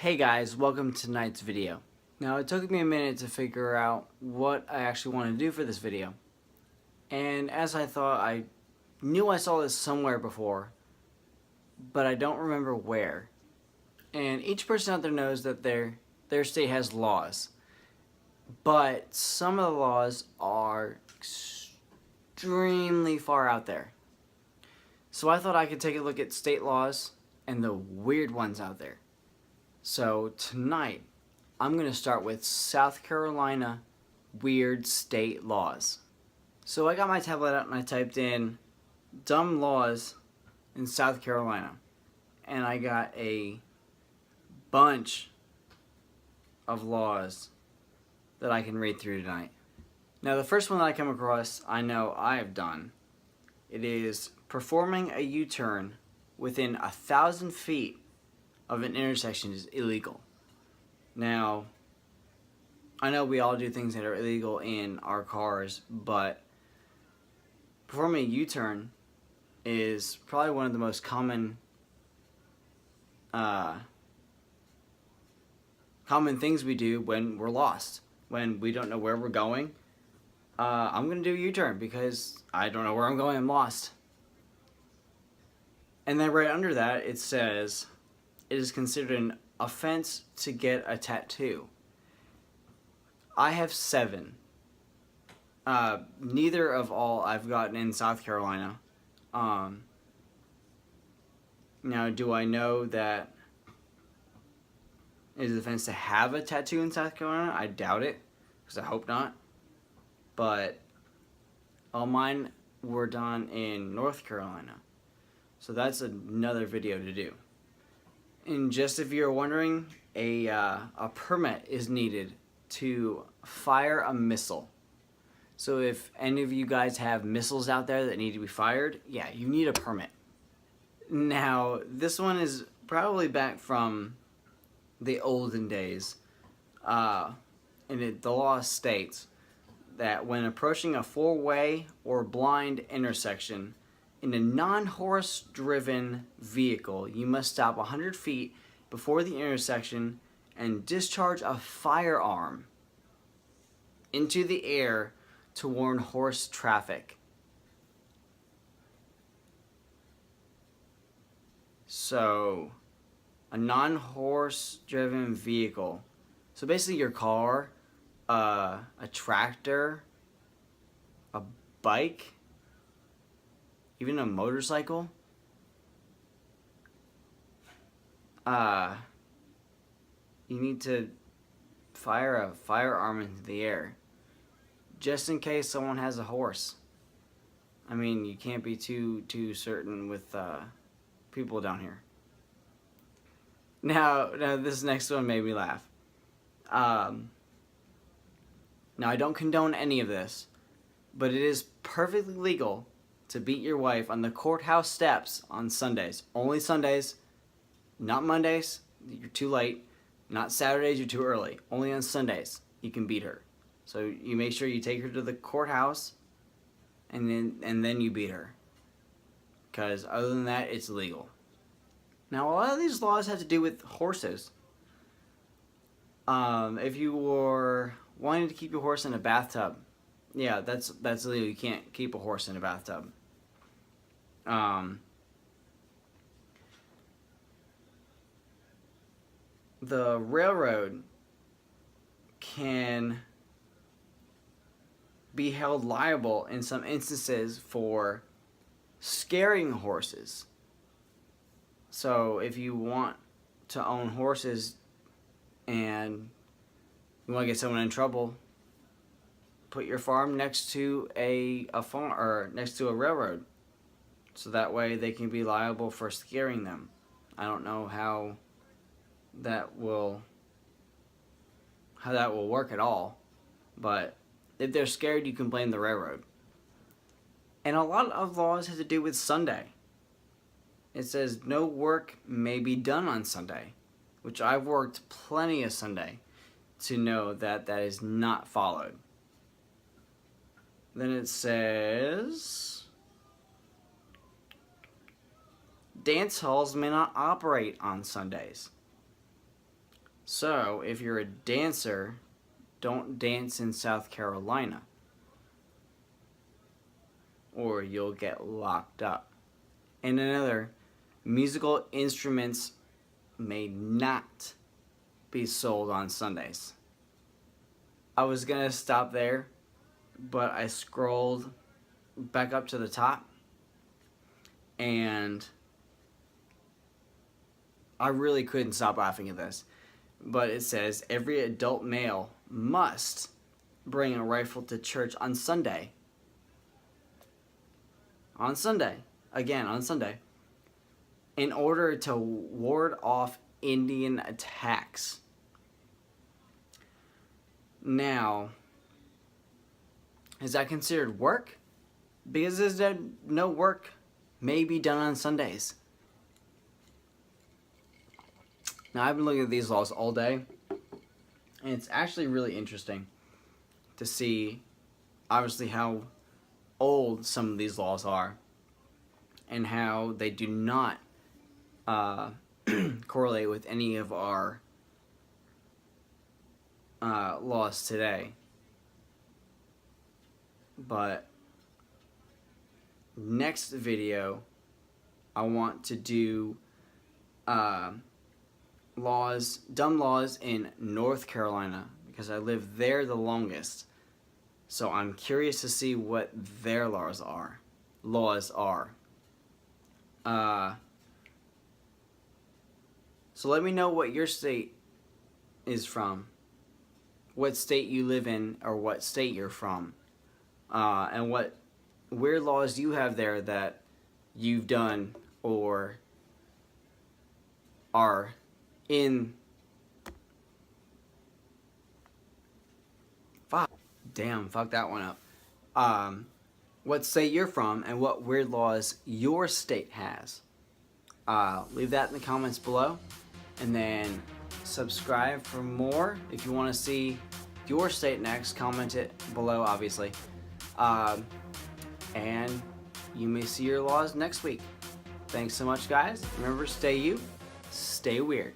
Hey guys, welcome to tonight's video. Now it took me a minute to figure out what I actually want to do for this video. And as I thought, I knew I saw this somewhere before, but I don't remember where. And each person out there knows that their state has laws. But some of the laws are extremely far out there. So I thought I could take a look at state laws and the weird ones out there. So tonight, I'm going to start with South Carolina weird state laws. So I got my tablet out and I typed in dumb laws in South Carolina. And I got a bunch of laws that I can read through tonight. Now the first one that I come across, I know I have done. It is performing a U-turn within 1,000 feet of an intersection is illegal. Now, I know we all do things that are illegal in our cars, but performing a U-turn is probably one of the most common things we do when we're lost, when we don't know where we're going. I'm gonna do a U-turn because I don't know where I'm going. I'm lost. And then right under that it says it is considered an offense to get a tattoo. I have 7. Neither of all I've gotten in South Carolina. Now, do I know that it is an offense to have a tattoo in South Carolina? I doubt it, because I hope not. But all mine were done in North Carolina. So that's another video to do. And just if you're wondering, a permit is needed to fire a missile. So if any of you guys have missiles out there that need to be fired, yeah, you need a permit. Now, this one is probably back from the olden days. The law states that when approaching a four-way or blind intersection, in a non-horse-driven vehicle, you must stop 100 feet before the intersection and discharge a firearm into the air to warn horse traffic. So, a non-horse-driven vehicle. So basically your car, a tractor, a bike, even a motorcycle, you need to fire a firearm into the air just in case someone has a horse. I mean, you can't be too certain with people down here. Now this next one made me laugh. Now I don't condone any of this, but it is perfectly legal to beat your wife on the courthouse steps on Sundays. Only Sundays, not Mondays, you're too late, not Saturdays, you're too early. Only on Sundays you can beat her. So you make sure you take her to the courthouse and then you beat her. Because other than that, it's illegal. Now a lot of these laws have to do with horses. If you were wanting to keep your horse in a bathtub, yeah, that's illegal. You can't keep a horse in a bathtub. The railroad can be held liable in some instances for scaring horses. So if you want to own horses and you want to get someone in trouble, put your farm next to a farm or next to a railroad, so that way they can be liable for scaring them. I don't know how that will work at all, but if they're scared, you can blame the railroad. And a lot of laws have to do with Sunday. It says no work may be done on Sunday, which I've worked plenty of Sunday to know that that is not followed. Then it says dance halls may not operate on Sundays. So if you're a dancer, don't dance in South Carolina, or you'll get locked up. And another, musical instruments may not be sold on Sundays. I was gonna stop there, but I scrolled back up to the top, and I really couldn't stop laughing at this. But it says every adult male must bring a rifle to church on Sunday. On Sunday. Again, on Sunday. In order to ward off Indian attacks. Now, is that considered work? Because there's no work may be done on Sundays. Now, I've been looking at these laws all day, and it's actually really interesting to see, obviously, how old some of these laws are, and how they do not correlate with any of our laws today. But next video, I want to do dumb laws in North Carolina, because I lived there the longest. So I'm curious to see what their laws are. So let me know what your state is from, what state you live in, or what state you're from, and what weird laws you have there that you've done or are in. Fuck that one up. What state you're from and what weird laws your state has. Leave that in the comments below, and then subscribe for more. If you want to see your state next, comment it below, obviously. And you may see your laws next week. Thanks so much, guys. Remember, stay you, stay weird.